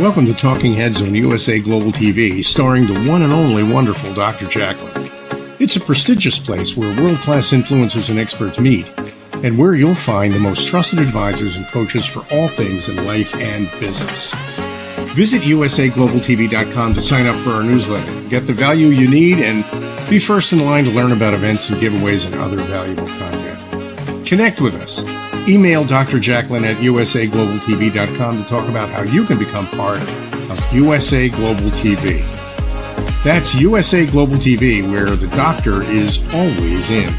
Welcome to Talking Heads on USA Global TV, starring the one and only wonderful Dr. JACALYN. It's a prestigious place where world-class influencers and experts meet, and where you'll find the most trusted advisors and coaches for all things in life and business. Visit usaglobaltv.com to sign up for our newsletter, get the value you need, and be first in line to learn about events and giveaways and other valuable content. Connect with us. Email Dr. JACALYN at usaglobaltv.com to talk about how you can become part of USA Global TV. That's USA Global TV, where the doctor is always in.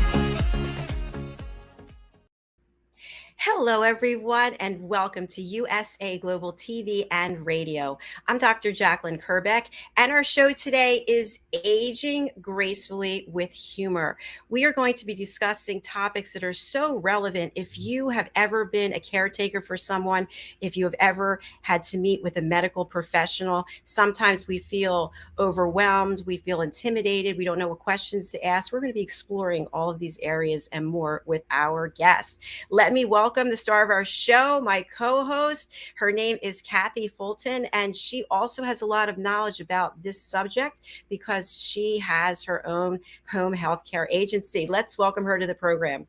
Hello, everyone, and welcome to USA Global TV and Radio. I'm Dr. JACALYN KERBECK, and our show today is Aging Gracefully with Humor. We are going to be discussing topics that are so relevant if you have ever been a caretaker for someone, if you have ever had to meet with a medical professional. Sometimes we feel overwhelmed, we feel intimidated, we don't know what questions to ask. We're going to be exploring all of these areas and more with our guest. Let me welcome the star of our show, my co-host. Her name is CATHY FULTON, and she also has a lot of knowledge about this subject because she has her own home health care agency. Let's welcome her to the program.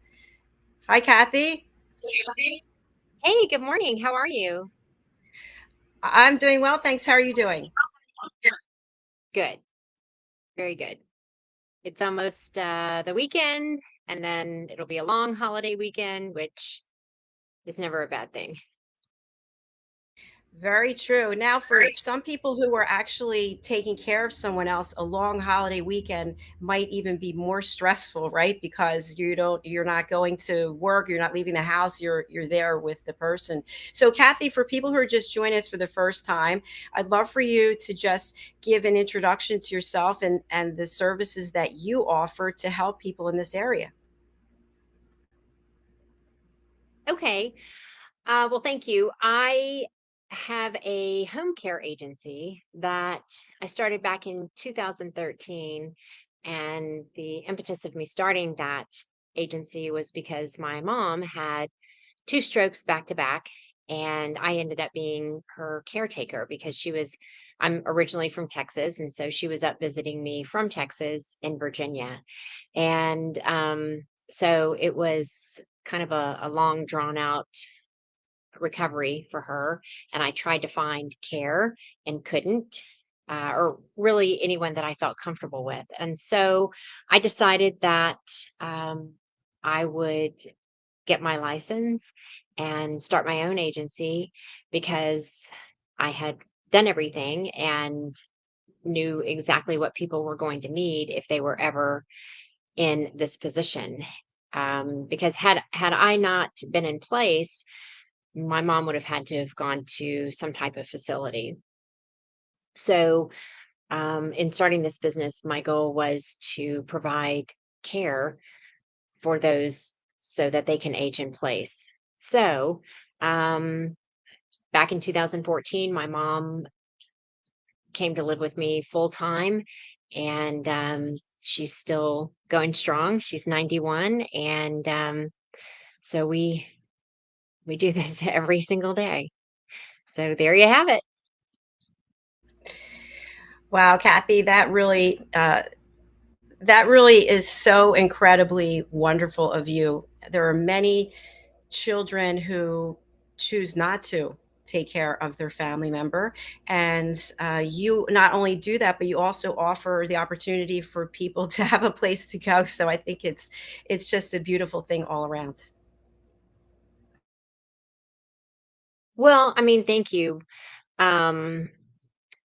Hi, CATHY. Hey, good morning. How are you? I'm doing well, thanks. How are you doing? Good. Very good. It's almost the weekend, and then it'll be a long holiday weekend, which is never a bad thing. Very true. Now, for some people who are actually taking care of someone else, a long holiday weekend might even be more stressful, right? Because you're not going to work, you're not leaving the house, you're there with the person. So, CATHY, for people who are just joining us for the first time, I'd love for you to just give an introduction to yourself and the services that you offer to help people in this area. Okay. Well, thank you. I have a home care agency that I started back in 2013. And the impetus of me starting that agency was because my mom had 2 strokes back to back. And I ended up being her caretaker because I'm originally from Texas. And so she was up visiting me from Texas in Virginia. And so it was kind of a long, drawn out recovery for her. And I tried to find care and couldn't, or really anyone that I felt comfortable with. And so I decided that I would get my license and start my own agency because I had done everything and knew exactly what people were going to need if they were ever in this position. Because had I not been in place, my mom would have had to have gone to some type of facility. So, in starting this business, my goal was to provide care for those so that they can age in place. So, back in 2014, my mom came to live with me full time, and she's still going strong. She's 91, and so we do this every single day. So there you have it. Wow, CATHY, that really is so incredibly wonderful of you. There are many children who choose not to take care of their family member, and you not only do that, but you also offer the opportunity for people to have a place to go. So I think it's just a beautiful thing all around. Well, I mean, thank you. Um,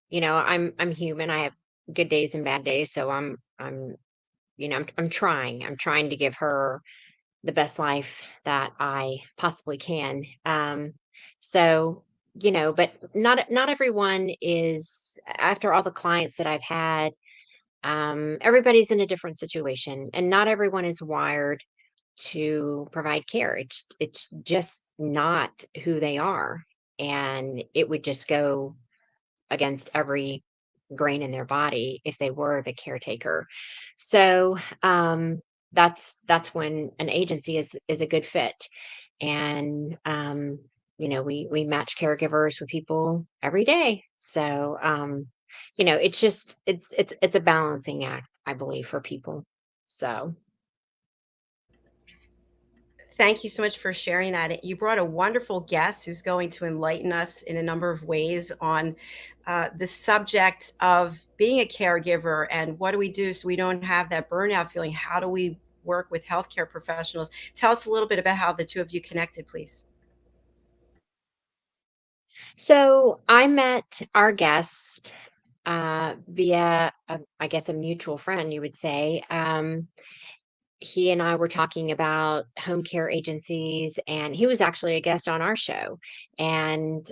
I'm human. I have good days and bad days, so I'm trying. I'm trying to give her the best life that I possibly can. So, but not everyone is, after all the clients that I've had, everybody's in a different situation, and not everyone is wired to provide care. It's just not who they are, and it would just go against every grain in their body if they were the caretaker. So that's when an agency is a good fit. And we match caregivers with people every day. So, it's just, it's a balancing act, I believe, for people. So, Thank you so much for sharing that. You brought a wonderful guest who's going to enlighten us in a number of ways on the subject of being a caregiver and what do we do so we don't have that burnout feeling. How do we work with healthcare professionals? Tell us a little bit about how the two of you connected, please. so I met our guest via, I guess, a mutual friend, you would say. He and I were talking about home care agencies, and he was actually a guest on our show. And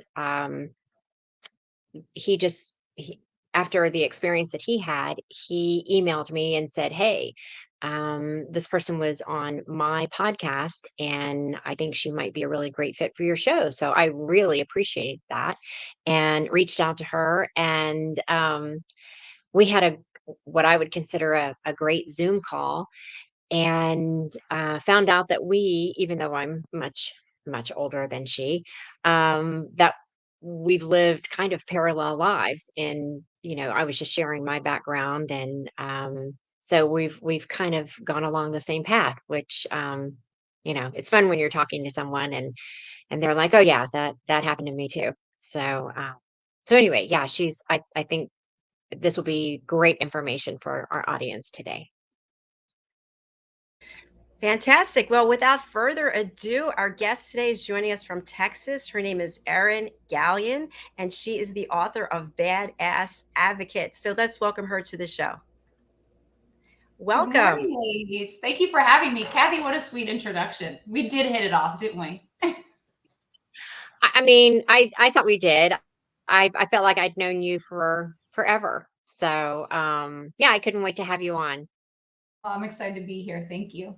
he just he, after the experience that he had, he emailed me and said, "Hey, this person was on my podcast, and I think she might be a really great fit for your show." So I really appreciated that, and reached out to her, and we had a what I would consider a great Zoom call, and found out that even though I'm much older than she, that we've lived kind of parallel lives. And I was just sharing my background, and so we've kind of gone along the same path, which it's fun when you're talking to someone and they're like, "Oh yeah, that happened to me too." So so anyway, yeah, I think this will be great information for our audience today. Fantastic. Well, without further ado, our guest today is joining us from Texas. Her name is Erin Galyean, and she is the author of Badass Advocate. So let's welcome her to the show. Good Welcome. morning, ladies. Thank you for having me. Kathy, what a sweet introduction. We did hit it off, didn't we? I mean, I thought we did. I felt like I'd known you for forever. So, yeah, I couldn't wait to have you on. I'm excited to be here. Thank you.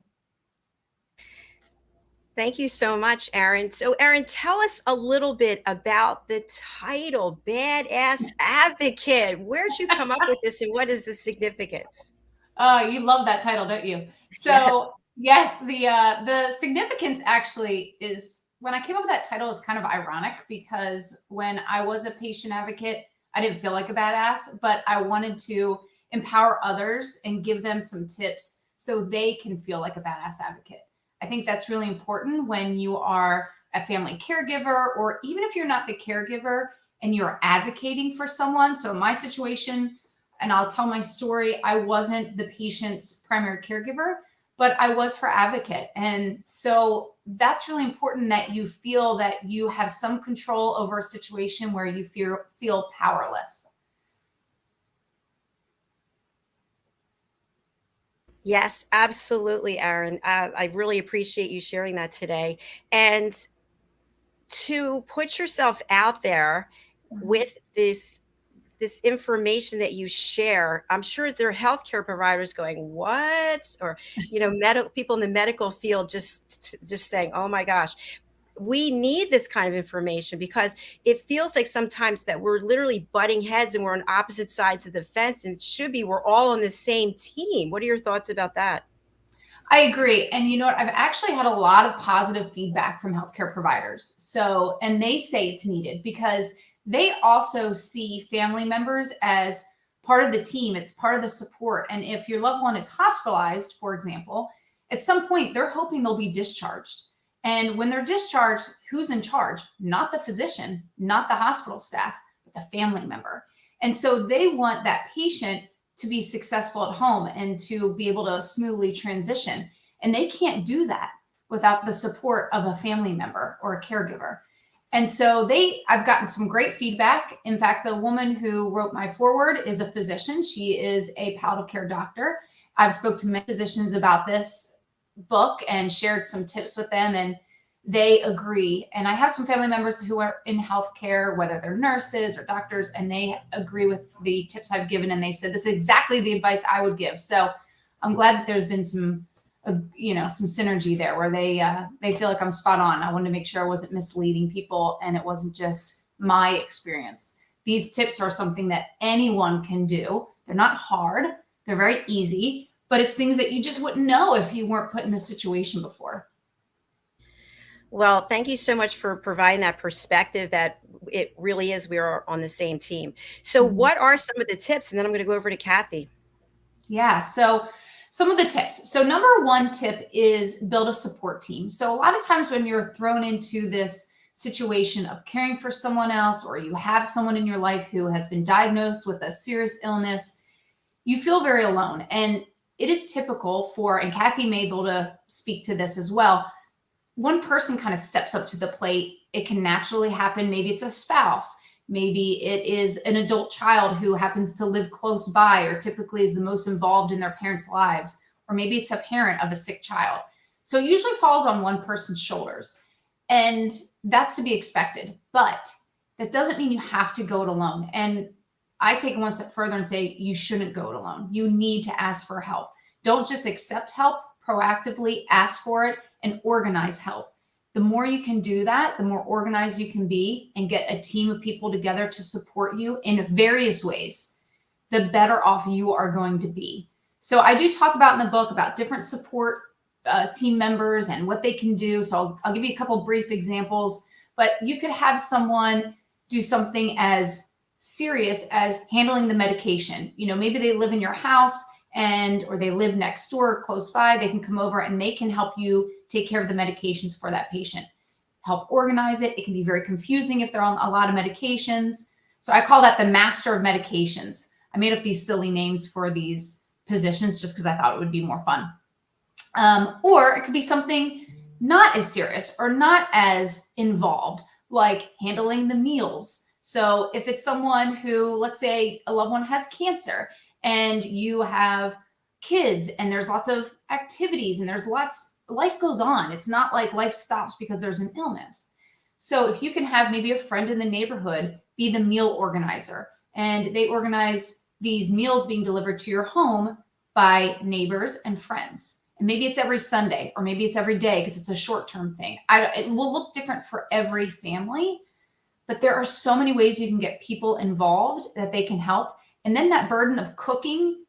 Thank you so much, Erin. So, Erin, tell us a little bit about the title, Badass Advocate. Where'd you come up with this and what is the significance? You love that title, don't you? Yes. So yes, the significance actually is when I came up with that title is kind of ironic because when I was a patient advocate, I didn't feel like a badass, but I wanted to empower others and give them some tips so they can feel like a badass advocate. I think that's really important when you are a family caregiver, or even if you're not the caregiver and you're advocating for someone. So in my situation, and I'll tell my story, I wasn't the patient's primary caregiver, but I was her advocate. And so that's really important that you feel that you have some control over a situation where you feel powerless. Yes, absolutely, Erin. I really appreciate you sharing that today. And to put yourself out there Mhm. with this information that you share, I'm sure there are healthcare providers going, "What?" Or, medical people in the medical field just saying, "Oh my gosh." We need this kind of information because it feels like sometimes that we're literally butting heads and we're on opposite sides of the fence, and it should be we're all on the same team. What are your thoughts about that? I agree. And you know what? I've actually had a lot of positive feedback from healthcare providers. So, and they say it's needed because they also see family members as part of the team. It's part of the support. And if your loved one is hospitalized, for example, at some point they're hoping they'll be discharged. And when they're discharged, who's in charge? Not the physician, not the hospital staff, but the family member. And so they want that patient to be successful at home and to be able to smoothly transition. And they can't do that without the support of a family member or a caregiver. And so I've gotten some great feedback. In fact, the woman who wrote my foreword is a physician. She is a palliative care doctor. I've spoke to many physicians about this book and shared some tips with them, and they agree. And I have some family members who are in healthcare, whether they're nurses or doctors, and they agree with the tips I've given. And they said, this is exactly the advice I would give. So I'm glad that there's been some synergy there where they feel like I'm spot on. I wanted to make sure I wasn't misleading people and it wasn't just my experience. These tips are something that anyone can do. They're not hard. They're very easy, but it's things that you just wouldn't know if you weren't put in this situation before. Well, thank you so much for providing that perspective that it really is we are on the same team. So Mhm. what are some of the tips? And then I'm going to go over to Kathy. Yeah. So some of the tips. So number one tip is build a support team. So a lot of times when you're thrown into this situation of caring for someone else, or you have someone in your life who has been diagnosed with a serious illness, you feel very alone. And it is typical for, and Kathy may be able to speak to this as well, one person kind of steps up to the plate. It can naturally happen. Maybe it's a spouse. Maybe it is an adult child who happens to live close by or typically is the most involved in their parents' lives. Or maybe it's a parent of a sick child. So it usually falls on one person's shoulders. And that's to be expected. But that doesn't mean you have to go it alone. And I take it one step further and say you shouldn't go it alone. You need to ask for help. Don't just accept help, proactively ask for it and organize help. The more you can do that, the more organized you can be and get a team of people together to support you in various ways, the better off you are going to be. So I do talk about in the book about different support team members and what they can do. So I'll give you a couple brief examples, but you could have someone do something as serious as handling the medication. You know, maybe they live in your house or they live next door, close by. They can come over and they can help you take care of the medications for that patient, help organize it. It can be very confusing if they're on a lot of medications. So I call that the master of medications. I made up these silly names for these positions just because I thought it would be more fun. Or it could be something not as serious or not as involved, like handling the meals. So if it's someone who, let's say a loved one has cancer and you have kids and there's lots of activities and life goes on. It's not like life stops because there's an illness. So if you can have maybe a friend in the neighborhood be the meal organizer, and they organize these meals being delivered to your home by neighbors and friends. And maybe it's every Sunday or maybe it's every day because it's a short-term thing. It will look different for every family, but there are so many ways you can get people involved that they can help. And then that burden of cooking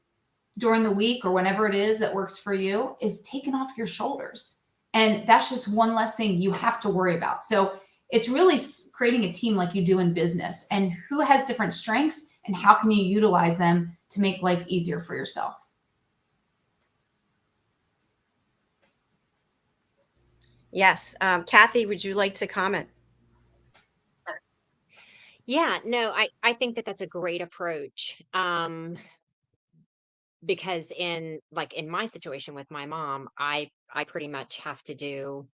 during the week or whenever it is that works for you is taken off your shoulders. And that's just one less thing you have to worry about. So it's really creating a team like you do in business, and who has different strengths and how can you utilize them to make life easier for yourself. Yes. Kathy, would you like to comment? Yeah, no, I think that that's a great approach. Because in my situation with my mom, I pretty much have to do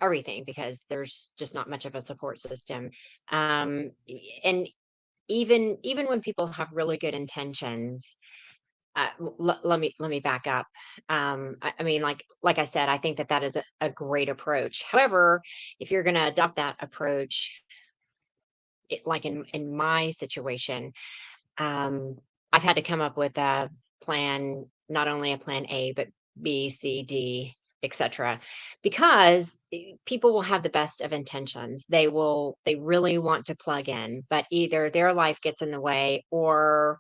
everything because there's just not much of a support system. And even when people have really good intentions, let me back up. I mean, like I said, I think that that is a great approach. However, if you're going to adopt that approach, like in my situation, um, I've had to come up with a plan, not only a plan A, but B, C, D, etc. Because people will have the best of intentions. They really want to plug in, but either their life gets in the way or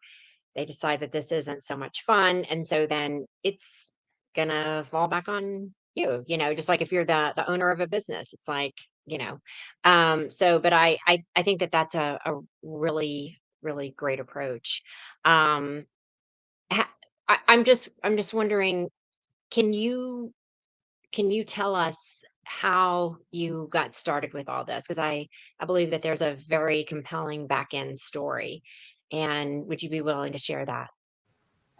they decide that this isn't so much fun. And so then it's gonna fall back on you, just like if you're the owner of a business, it's like, but I think that that's a really, really great approach. Um, ha- I'm just wondering, can you tell us how you got started with all this? Because I believe that there's a very compelling back end story. And would you be willing to share that?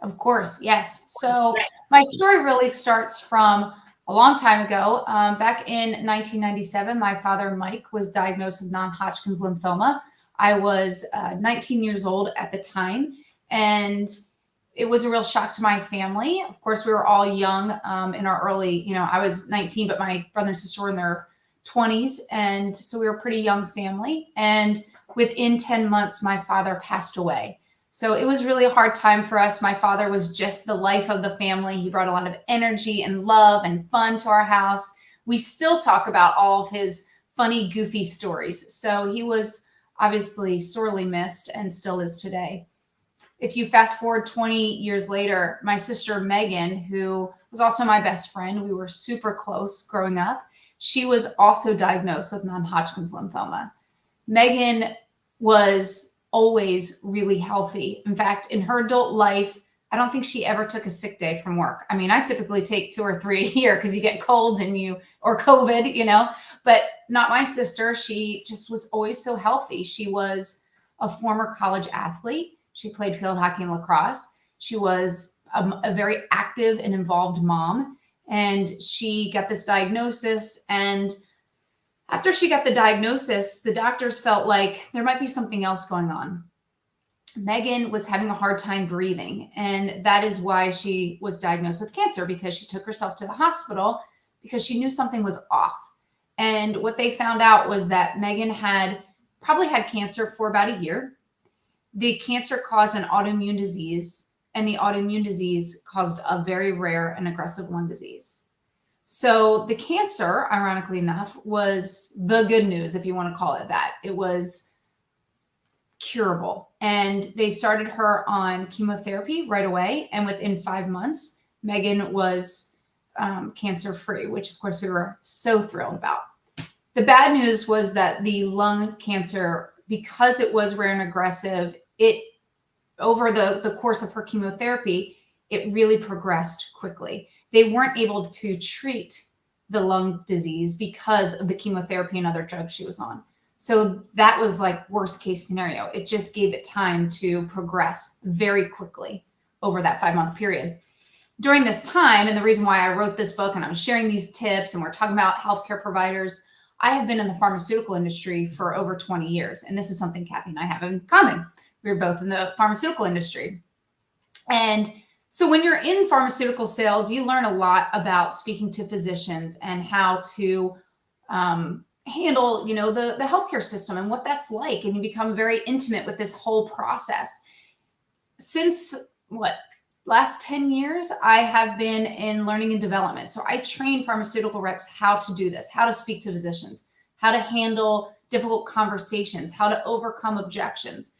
Of course, yes. So my story really starts from a long time ago. Back in 1997, my father, Mike, was diagnosed with non-Hodgkin's lymphoma. I was 19 years old at the time, and it was a real shock to my family. Of course, we were all young in our early, I was 19, but my brother and sister were in their 20s. And so we were a pretty young family. And within 10 months, my father passed away. So it was really a hard time for us. My father was just the life of the family. He brought a lot of energy and love and fun to our house. We still talk about all of his funny, goofy stories. So he was obviously sorely missed and still is today. If you fast forward 20 years later, my sister Megan, who was also my best friend, we were super close growing up. she was also diagnosed with non-Hodgkin's lymphoma. Megan was always really healthy. In fact, in her adult life, I don't think she ever took a sick day from work. I mean, I typically take 2 or 3 a year because you get colds or COVID, but not my sister. She just was always so healthy. She was a former college athlete. She played field hockey and lacrosse. She was a very active and involved mom. And she got this diagnosis. And after she got the diagnosis, the doctors felt like there might be something else going on. Megan was having a hard time breathing. And that is why she was diagnosed with cancer, because she took herself to the hospital because she knew something was off. And what they found out was that Megan had probably had cancer for about a year. The cancer caused an autoimmune disease, and the autoimmune disease caused a very rare and aggressive lung disease. So the cancer, ironically enough, was the good news, if you want to call it that. It was curable. And they started her on chemotherapy right away. And within 5 months, Megan was cancer-free, which of course we were so thrilled about. The bad news was that the lung cancer, because it was rare and aggressive, over the course of her chemotherapy, it really progressed quickly. They weren't able to treat the lung disease because of the chemotherapy and other drugs she was on. So that was like worst case scenario. It just gave it time to progress very quickly over that 5-month period. During this time, and the reason why I wrote this book and I'm sharing these tips and we're talking about healthcare providers, I have been in the pharmaceutical industry for over 20 years. And this is something Kathy and I have in common. We're both in the pharmaceutical industry. And so when you're in pharmaceutical sales, you learn a lot about speaking to physicians and how to handle, the healthcare system and what that's like. And you become very intimate with this whole process. Since last 10 years, I have been in learning and development. So I train pharmaceutical reps how to do this, how to speak to physicians, how to handle difficult conversations, how to overcome objections.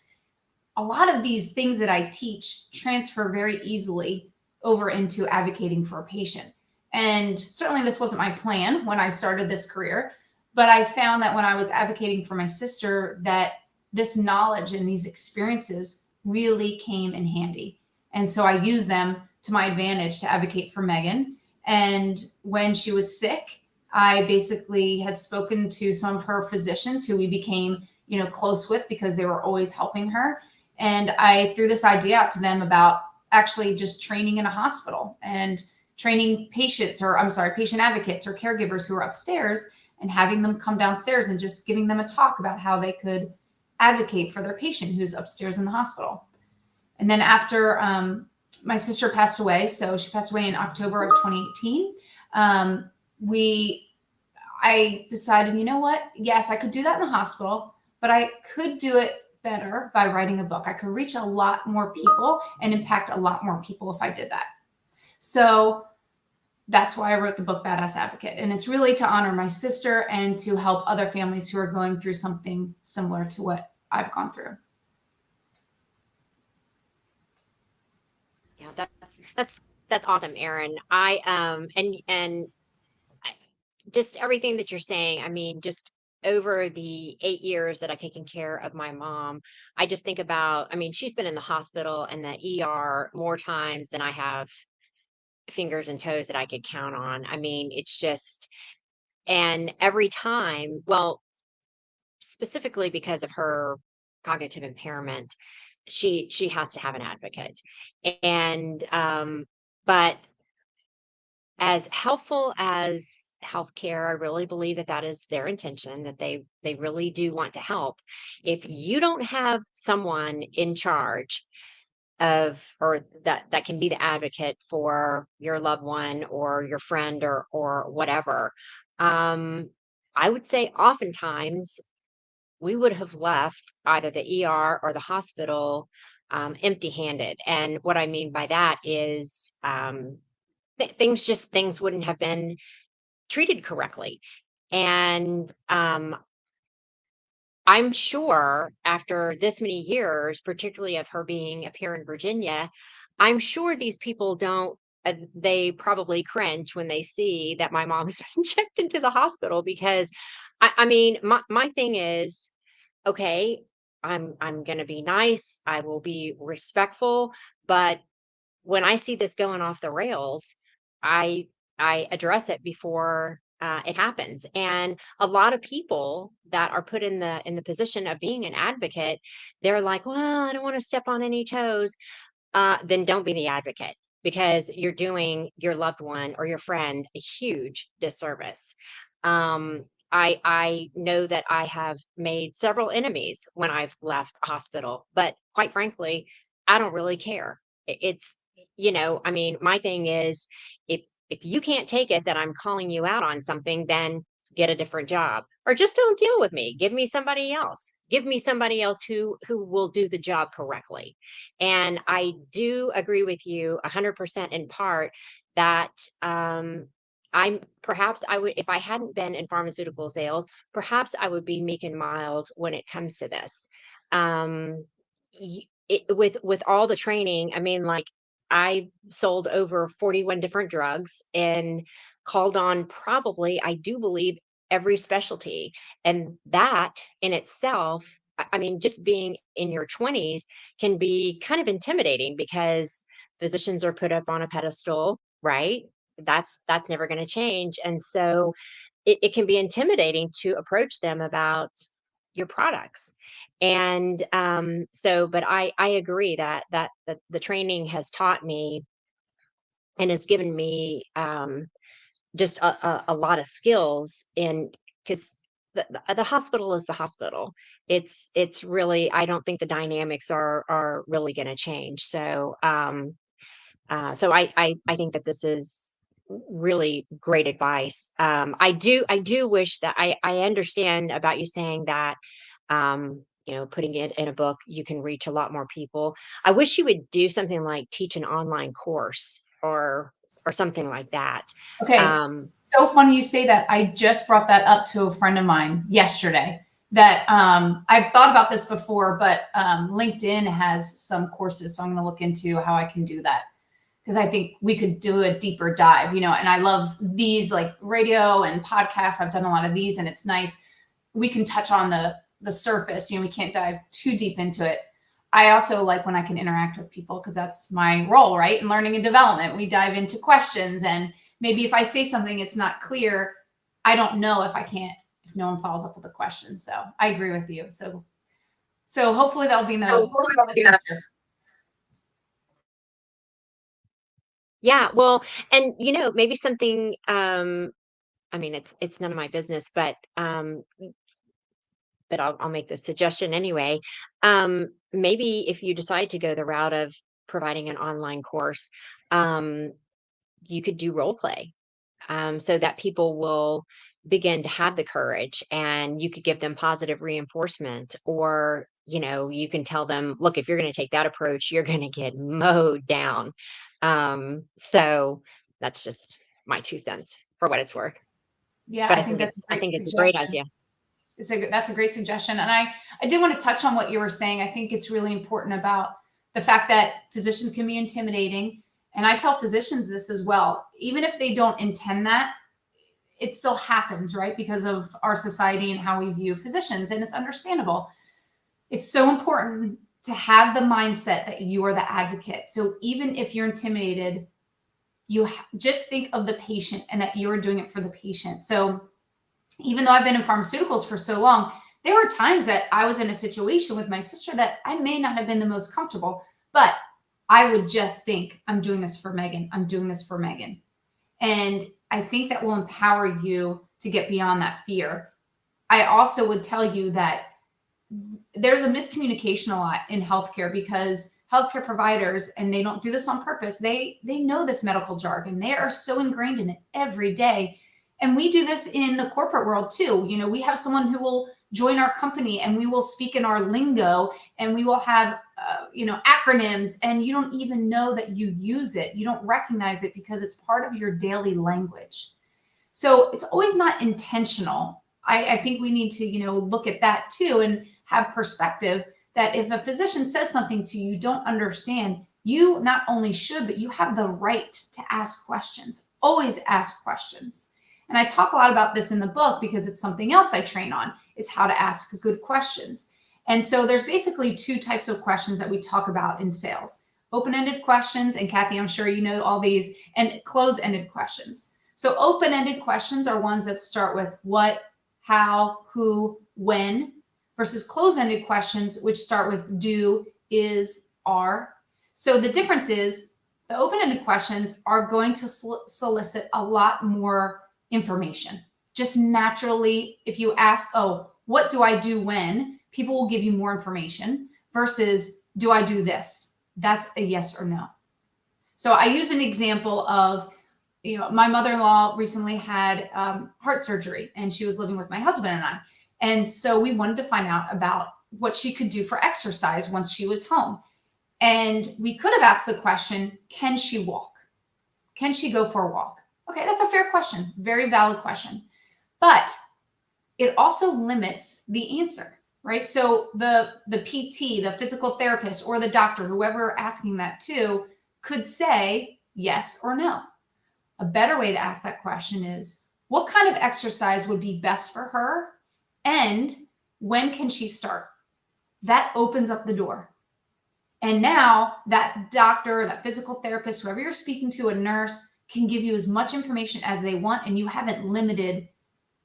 A lot of these things that I teach transfer very easily over into advocating for a patient. And certainly this wasn't my plan when I started this career, but I found that when I was advocating for my sister, that this knowledge and these experiences really came in handy. And so I used them to my advantage to advocate for Megan. And when she was sick, I basically had spoken to some of her physicians who we became, close with because they were always helping her. And I threw this idea out to them about actually just training in a hospital and training patient advocates or caregivers who are upstairs and having them come downstairs and just giving them a talk about how they could advocate for their patient who's upstairs in the hospital. And then after my sister passed away, so she passed away in October of 2018, I decided, you know what? Yes, I could do that in the hospital, but I could do it better by writing a book. I could reach a lot more people and impact a lot more people if I did that. So that's why I wrote the book, Badass Advocate. And it's really to honor my sister and to help other families who are going through something similar to what I've gone through. Yeah, that's awesome, Erin. And just everything that you're saying. I mean, just over the 8 years that I've taken care of my mom, I just think about, she's been in the hospital and the ER more times than I have fingers and toes that I could count on. It's just, and every time, well, specifically because of her cognitive impairment, she has to have an advocate. And but as helpful as healthcare, I really believe that is their intention, that they really do want to help. If you don't have someone in charge of, or that can be the advocate for your loved one or your friend or whatever, I would say oftentimes we would have left either the ER or the hospital empty-handed. And what I mean by that is things wouldn't have been treated correctly. And I'm sure after this many years, particularly of her being up here in Virginia, I'm sure these people don't they probably cringe when they see that my mom's been checked into the hospital, because I mean, my thing is, okay, I'm going to be nice. I will be respectful, but when I see this going off the rails, I I address it before it happens. And a lot of people that are put in the position of being an advocate, they're like, well, I don't want to step on any toes. Then don't be the advocate, because you're doing your loved one or your friend a huge disservice. I know that I have made several enemies when I've left a hospital, but quite frankly, I don't really care. It's, I mean, my thing is, if you can't take it that I'm calling you out on something, then get a different job, or just don't deal with me. Give me somebody else. Give me somebody else who will do the job correctly. And I do agree with you 100% in part that perhaps I would, if I hadn't been in pharmaceutical sales, perhaps I would be meek and mild when it comes to this. Um, with all the training, I mean, like, I sold over 41 different drugs and called on, probably, I do believe, every specialty. And that in itself, I mean, just being in your 20s can be kind of intimidating, because physicians are put up on a pedestal, right? That's never going to change. And so it can be intimidating to approach them about your products. And but I agree that the training has taught me and has given me just a lot of skills in, because the hospital is the hospital. It's really, I don't think the dynamics are really going to change. So I think that this is really great advice. I do wish that I understand about you saying that, putting it in a book, you can reach a lot more people. I wish you would do something like teach an online course, or something like that. Okay. So funny you say that. I just brought that up to a friend of mine yesterday, that I've thought about this before, but LinkedIn has some courses. So I'm going to look into how I can do that, because I think we could do a deeper dive, and I love these, like radio and podcasts. I've done a lot of these, and it's nice. We can touch on the surface, we can't dive too deep into it. I also like when I can interact with people, because that's my role, right? In learning and development, we dive into questions, and maybe if I say something, it's not clear. I don't know if no one follows up with a question. So I agree with you. So hopefully that'll be in the future. Yeah, well, and maybe something, I mean, it's none of my business, but I'll make this suggestion anyway. Maybe if you decide to go the route of providing an online course, you could do role play, so that people will begin to have the courage, and you could give them positive reinforcement, or you can tell them, look, if you're going to take that approach, you're going to get mowed down. So that's just my 2 cents for what it's worth. Yeah, But I think that's it's a great idea. That's a great suggestion. And I did want to touch on what you were saying. I think it's really important about the fact that physicians can be intimidating. And I tell physicians this as well. Even if they don't intend that, it still happens, right? Because of our society and how we view physicians, and it's understandable. It's so important to have the mindset that you are the advocate. So even if you're intimidated, you just think of the patient, and that you're doing it for the patient. So even though I've been in pharmaceuticals for so long, there were times that I was in a situation with my sister that I may not have been the most comfortable, but I would just think, I'm doing this for Megan. I'm doing this for Megan. And I think that will empower you to get beyond that fear. I also would tell you that there's a miscommunication a lot in healthcare, because healthcare providers, and they don't do this on purpose, they know this medical jargon. They are so ingrained in it every day. And we do this in the corporate world too. We have someone who will join our company, and we will speak in our lingo, and we will have, acronyms, and you don't even know that you use it. You don't recognize it because it's part of your daily language. So it's always not intentional. I think we need to, look at that too, and have perspective that if a physician says something to you, you don't understand, You not only should, but you have the right to ask questions. Always ask questions. And I talk a lot about this in the book because it's something else I train on, is how to ask good questions. And so there's basically two types of questions that we talk about in sales. Open-ended questions, and Kathy, I'm sure you know all these, and close-ended questions. So open-ended questions are ones that start with what, how, who, when, versus close-ended questions, which start with do, is, are. So the difference is the open-ended questions are going to solicit a lot more information. Just naturally, if you ask, oh, what do I do when? People will give you more information versus do I do this? That's a yes or no. So I use an example of, my mother-in-law recently had heart surgery, and she was living with my husband and I. And so we wanted to find out about what she could do for exercise once she was home. And we could have asked the question, can she walk? Can she go for a walk? Okay, that's a fair question, very valid question. But it also limits the answer, right? So the PT, the physical therapist, or the doctor, whoever asking that to, could say yes or no. A better way to ask that question is, what kind of exercise would be best for her? And when can she start? That opens up the door. And now that doctor, that physical therapist, whoever you're speaking to, a nurse, can give you as much information as they want, and you haven't limited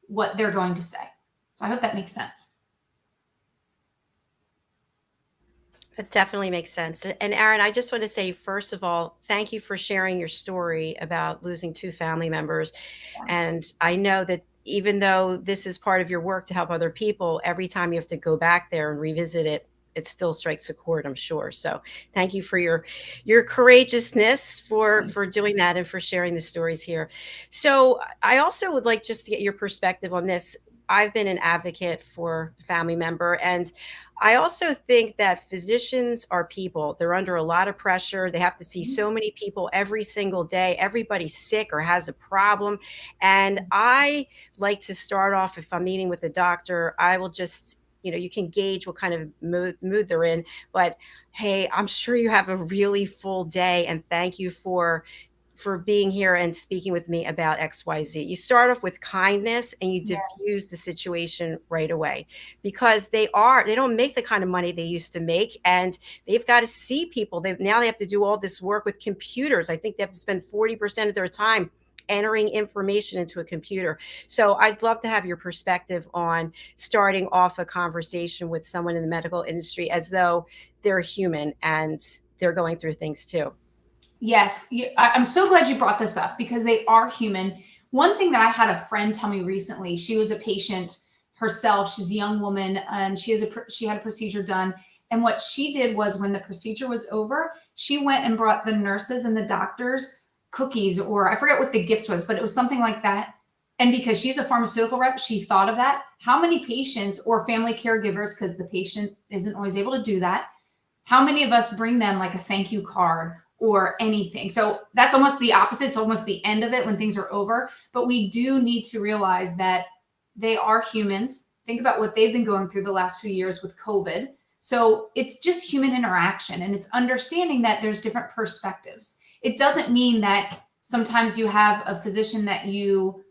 what they're going to say. So I hope that makes sense. That definitely makes sense. And Erin, I just want to say, first of all, thank you for sharing your story about losing 2 family members. And I know that even though this is part of your work to help other people, every time you have to go back there and revisit it, it still strikes a chord, I'm sure. So thank you for your courageousness for doing that and for sharing the stories here. So I also would like just to get your perspective on this. I've been an advocate for a family member, and I also think that physicians are people. They're under a lot of pressure. They have to see so many people every single day. Everybody's sick or has a problem. And I like to start off, if I'm meeting with a doctor, I will just, you can gauge what kind of mood they're in. But hey, I'm sure you have a really full day, and thank you for being here and speaking with me about XYZ. You start off with kindness and you diffuse the situation right away, because they don't make the kind of money they used to make, and they've got to see people. Now they have to do all this work with computers. I think they have to spend 40% of their time entering information into a computer. So I'd love to have your perspective on starting off a conversation with someone in the medical industry as though they're human and they're going through things too. Yes, I'm so glad you brought this up, because they are human. One thing that I had a friend tell me recently, she was a patient herself. She's a young woman, and she had a procedure done. And what she did was, when the procedure was over, she went and brought the nurses and the doctors cookies, or I forget what the gift was, but it was something like that. And because she's a pharmaceutical rep, she thought of that. How many patients or family caregivers, because the patient isn't always able to do that, how many of us bring them like a thank you card or anything? So that's almost the opposite. It's almost the end of it when things are over. But we do need to realize that they are humans. Think about what they've been going through the last 2 years with COVID. So it's just human interaction, and it's understanding that there's different perspectives. It doesn't mean that sometimes you have a physician that you're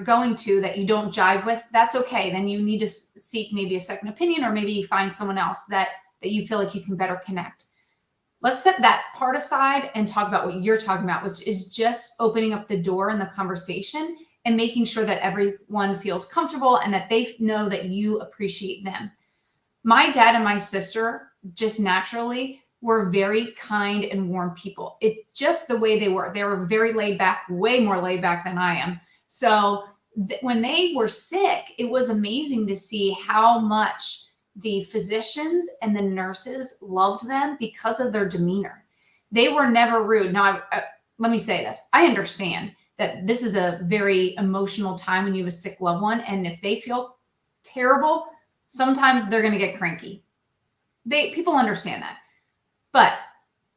going to that you don't jive with. That's okay. Then you need to seek maybe a second opinion, or maybe find someone else that you feel like you can better connect. Let's set that part aside and talk about what you're talking about, which is just opening up the door in the conversation and making sure that everyone feels comfortable and that they know that you appreciate them. My dad and my sister just naturally were very kind and warm people. It's just the way they were. They were very laid back, way more laid back than I am. So when they were sick, it was amazing to see how much the physicians and the nurses loved them because of their demeanor. They were never rude. Now, let me say this. I understand that this is a very emotional time when you have a sick loved one. And if they feel terrible, sometimes they're going to get cranky. People understand that. But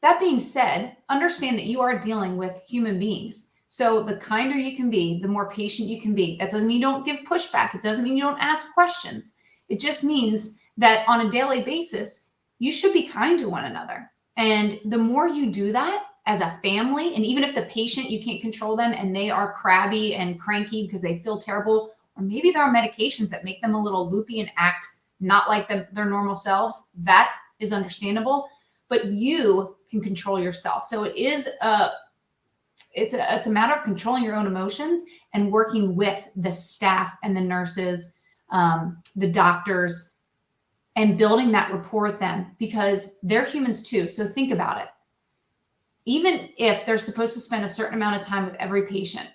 that being said, understand that you are dealing with human beings. So the kinder you can be, the more patient you can be. That doesn't mean you don't give pushback. It doesn't mean you don't ask questions. It just means that on a daily basis, you should be kind to one another. And the more you do that as a family, and even if the patient, you can't control them and they are crabby and cranky because they feel terrible, or maybe there are medications that make them a little loopy and act not like their normal selves, that is understandable, but you can control yourself. So it is it's a matter of controlling your own emotions and working with the staff and the nurses, the doctors, and building that rapport with them, because they're humans too. So think about it. Even if they're supposed to spend a certain amount of time with every patient,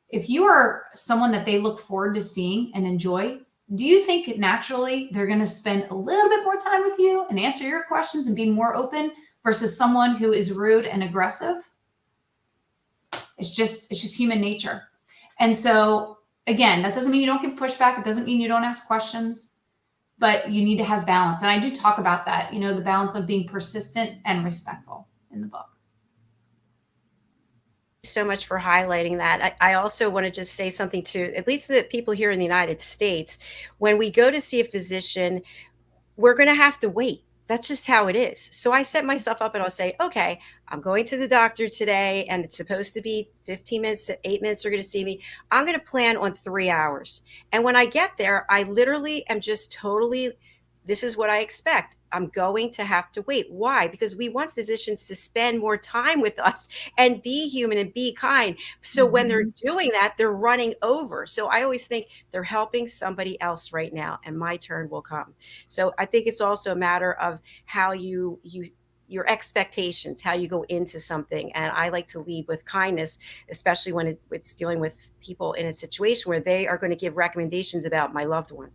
if you are someone that they look forward to seeing and enjoy, do you think naturally they're going to spend a little bit more time with you and answer your questions and be more open versus someone who is rude and aggressive? It's just human nature. And so again, that doesn't mean you don't get pushback. It doesn't mean you don't ask questions, but you need to have balance. And I do talk about that, you know, the balance of being persistent and respectful in the book. So much for highlighting that. I also want to just say something to at least the people here in the United States. When we go to see a physician, we're going to have to wait. That's just how it is. So I set myself up and I'll say, okay, I'm going to the doctor today and it's supposed to be 15 minutes, 8 minutes, they're going to see me. I'm going to plan on 3 hours. And when I get there, I literally am just totally, this is what I expect. I'm going to have to wait. Why? Because we want physicians to spend more time with us and be human and be kind. So when they're doing that, they're running over. So I always think they're helping somebody else right now and my turn will come. So I think it's also a matter of how your expectations, how you go into something. And I like to lead with kindness, especially when it's dealing with people in a situation where they are going to give recommendations about my loved one.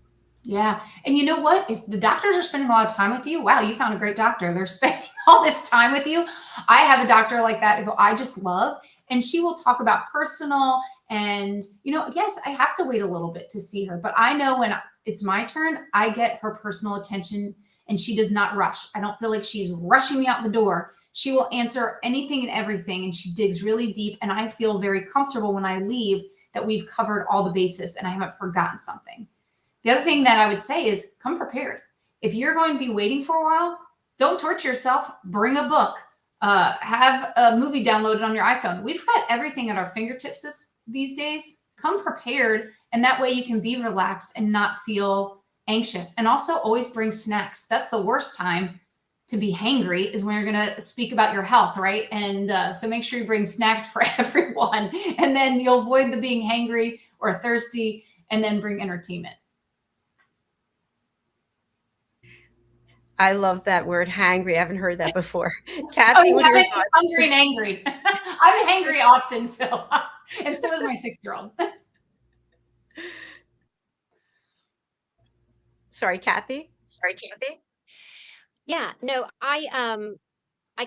Yeah. And you know what? If the doctors are spending a lot of time with you, wow, you found a great doctor. They're spending all this time with you. I have a doctor like that who I just love. And she will talk about personal and, you know, yes, I have to wait a little bit to see her, but I know when it's my turn, I get her personal attention and she does not rush. I don't feel like she's rushing me out the door. She will answer anything and everything. And she digs really deep. And I feel very comfortable when I leave that we've covered all the bases and I haven't forgotten something. The other thing that I would say is come prepared. If you're going to be waiting for a while, don't torture yourself. Bring a book. Have a movie downloaded on your iPhone. We've got everything at our fingertips these days. Come prepared, and that way you can be relaxed and not feel anxious. And also always bring snacks. That's the worst time to be hangry is when you're going to speak about your health, right? And so make sure you bring snacks for everyone, and then you'll avoid the being hangry or thirsty, and then bring entertainment. I love that word, hangry. I haven't heard that before. Kathy, Oh, you what are your haven't? It's thoughts? hungry and angry. I'm hangry often, so and so is my 6-year-old. Sorry, Kathy. Yeah, no, I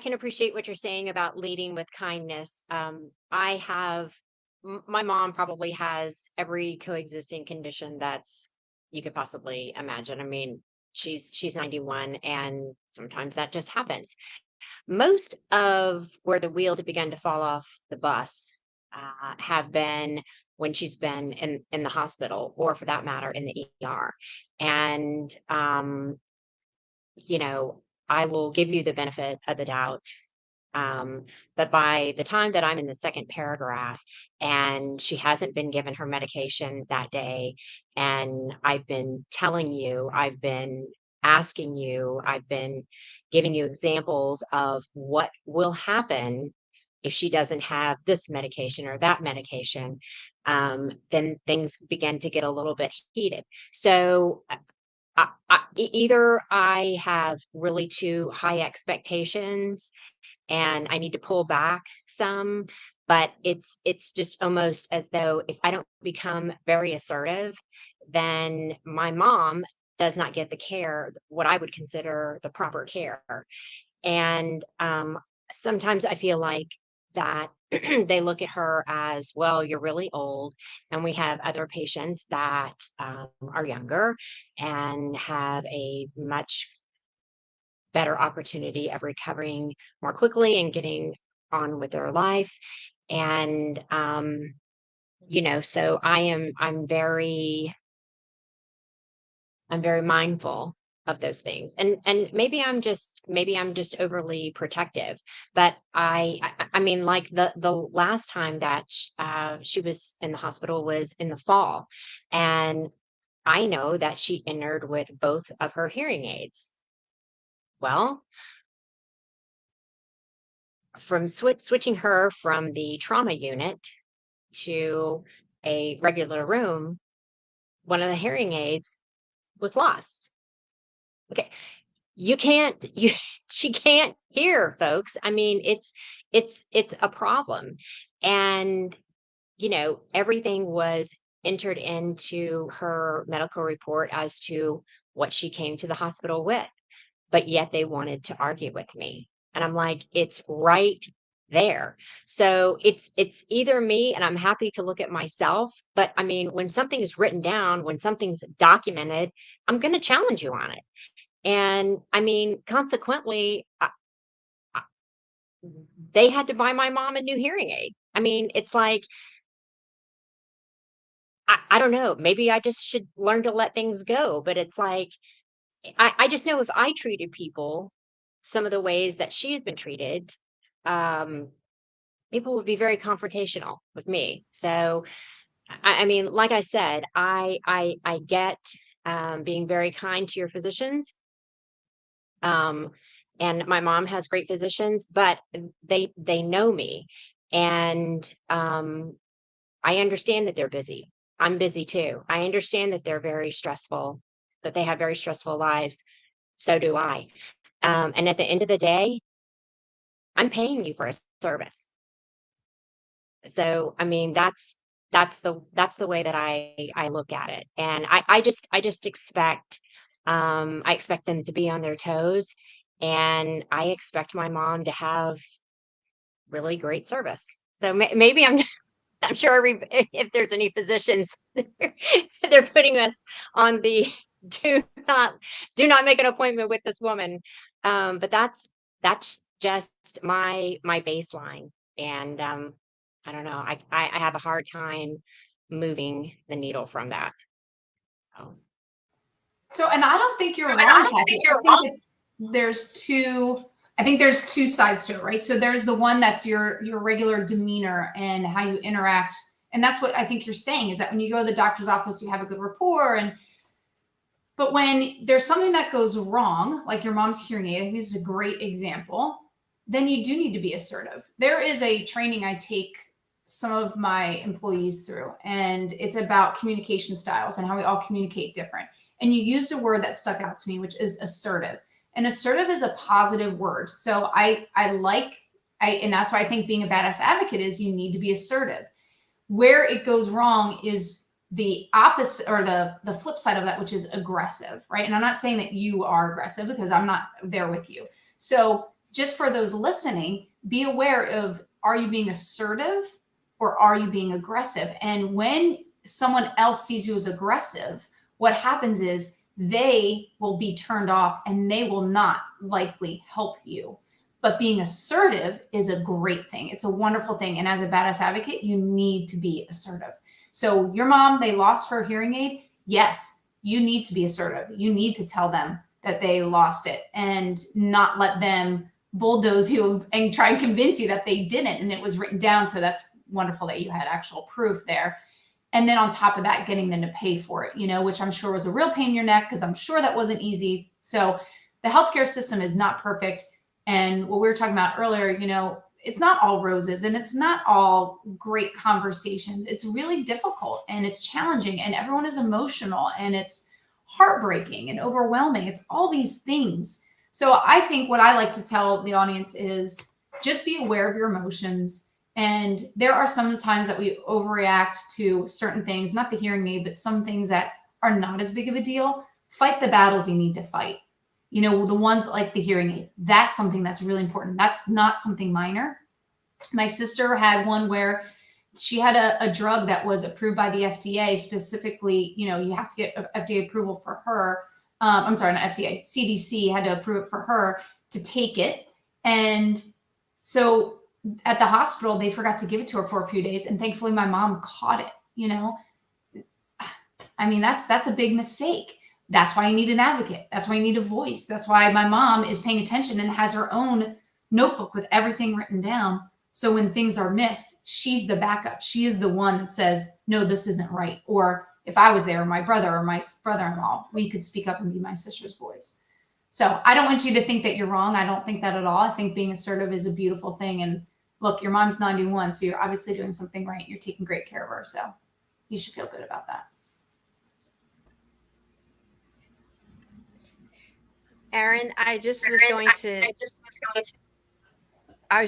can appreciate what you're saying about leading with kindness. I have my mom probably has every coexisting condition that's you could possibly imagine. I mean, she's 91 and sometimes that just happens. Most of where the wheels have begun to fall off the bus have been when she's been in the hospital or for that matter in the ER. And you know, I will give you the benefit of the doubt. But by the time that I'm in the second paragraph and she hasn't been given her medication that day, and I've been telling you, I've been asking you, I've been giving you examples of what will happen if she doesn't have this medication or that medication, then things begin to get a little bit heated. So either I have really too high expectations and I need to pull back some, but it's just almost as though if I don't become very assertive, then my mom does not get the care, what I would consider the proper care. And sometimes I feel like that they look at her as, well, you're really old. And we have other patients that are younger and have a much better opportunity of recovering more quickly and getting on with their life. And, you know, so I'm very mindful of those things. And maybe I'm just overly protective, but I mean, like the last time that she was in the hospital was in the fall, and I know that she entered with both of her hearing aids. Well, from switching her from the trauma unit to a regular room, one of the hearing aids was lost. Okay. She can't hear, folks. I mean, it's a problem. And, everything was entered into her medical report as to what she came to the hospital with, but yet they wanted to argue with me. And I'm like, it's right there. So it's either me, and I'm happy to look at myself, but I mean, when something is written down, when something's documented, I'm going to challenge you on it. And I mean, consequently, they had to buy my mom a new hearing aid. I mean, it's like, I don't know, maybe I just should learn to let things go. But it's like, I just know if I treated people some of the ways that she's been treated, people would be very confrontational with me. So, I mean, like I said, I get being very kind to your physicians. And my mom has great physicians, but they know me, and I understand that they're busy. I'm busy too. I understand that they're very stressful, that they have very stressful lives. So do I. And at the end of the day, I'm paying you for a service. So I mean, that's the way that I look at it, and I just expect I expect them to be on their toes, and I expect my mom to have really great service. So maybe I'm sure if there's any physicians, they're putting us on the do not make an appointment with this woman. But that's just my baseline, and I don't know. I have a hard time moving the needle from that. So. So, and I don't think you're wrong, Kathy. I think there's two sides to it, right? So there's the one that's your regular demeanor and how you interact. And that's what I think you're saying, is that when you go to the doctor's office, you have a good rapport. But when there's something that goes wrong, like your mom's hearing aid, I think this is a great example, then you do need to be assertive. There is a training I take some of my employees through, and it's about communication styles and how we all communicate different. And you used a word that stuck out to me, which is assertive. And assertive is a positive word. So and that's why I think being a badass advocate is you need to be assertive. Where it goes wrong is the opposite, or the flip side of that, which is aggressive, right? And I'm not saying that you are aggressive, because I'm not there with you. So just for those listening, be aware of, are you being assertive or are you being aggressive? And when someone else sees you as aggressive, what happens is they will be turned off and they will not likely help you. But being assertive is a great thing. It's a wonderful thing. And as a badass advocate, you need to be assertive. So your mom, they lost her hearing aid. Yes, you need to be assertive. You need to tell them that they lost it and not let them bulldoze you and try and convince you that they didn't. And it was written down. So that's wonderful that you had actual proof there. And then on top of that, getting them to pay for it, which I'm sure was a real pain in your neck, because I'm sure that wasn't easy. So the healthcare system is not perfect. And what we were talking about earlier, it's not all roses and it's not all great conversation. It's really difficult and it's challenging, and everyone is emotional, and it's heartbreaking and overwhelming. It's all these things. So I think what I like to tell the audience is just be aware of your emotions. And there are some times that we overreact to certain things, not the hearing aid, but some things that are not as big of a deal. Fight the battles you need to fight. The ones like the hearing aid, that's something that's really important. That's not something minor. My sister had one where she had a drug that was approved by the FDA specifically. You have to get FDA approval for her. I'm sorry, not FDA, CDC had to approve it for her to take it. And so at the hospital, they forgot to give it to her for a few days. And thankfully my mom caught it, I mean, that's a big mistake. That's why you need an advocate. That's why you need a voice. That's why my mom is paying attention and has her own notebook with everything written down. So when things are missed, she's the backup. She is the one that says, no, this isn't right. Or if I was there, or my brother or my brother-in-law, we could speak up and be my sister's voice. So I don't want you to think that you're wrong. I don't think that at all. I think being assertive is a beautiful thing. And look, your mom's 91, so you're obviously doing something right. You're taking great care of her. So you should feel good about that. Erin, I was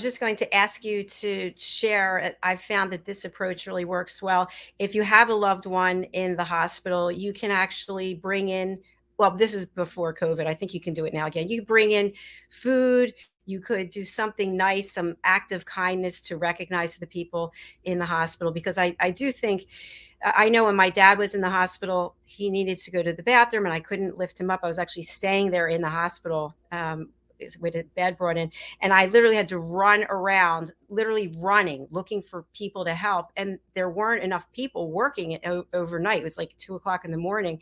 just going to ask you to share. I found that this approach really works well. If you have a loved one in the hospital, you can actually bring in, well, this is before COVID. I think you can do it now again. You bring in food. You could do something nice, some act of kindness to recognize the people in the hospital, because I do think, I know when my dad was in the hospital, he needed to go to the bathroom and I couldn't lift him up. I was actually staying there in the hospital with a bed brought in. And I literally had to run around, literally running, looking for people to help. And there weren't enough people working overnight. It was like 2:00 in the morning.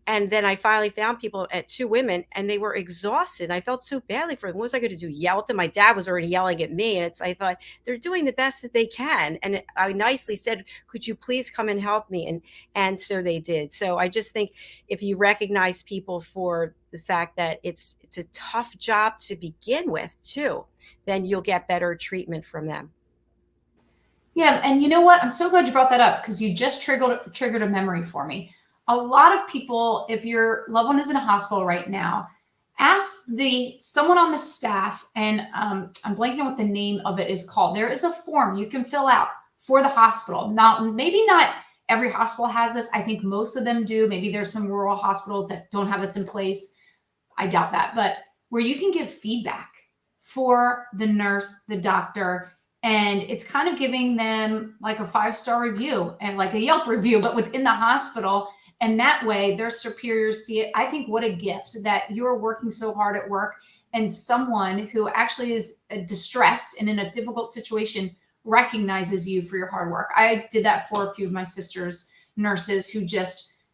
And then I finally found people, at 2 women, and they were exhausted. I felt so badly for them. What was I going to do? Yell at them? My dad was already yelling at me. And I thought, they're doing the best that they can. And I nicely said, could you please come and help me? And so they did. So I just think if you recognize people for the fact that it's a tough job to begin with too, then you'll get better treatment from them. Yeah. And you know what? I'm so glad you brought that up, because you just triggered a memory for me. A lot of people, if your loved one is in a hospital right now, ask someone on the staff, and I'm blanking on what the name of it is called. There is a form you can fill out for the hospital. Now, maybe not every hospital has this. I think most of them do. Maybe there's some rural hospitals that don't have this in place. I doubt that. But where you can give feedback for the nurse, the doctor, and it's kind of giving them like a 5-star review and like a Yelp review, but within the hospital. And that way their superiors see it. I think what a gift that you're working so hard at work, and someone who actually is distressed and in a difficult situation recognizes you for your hard work. I did that for a few of my sister's nurses who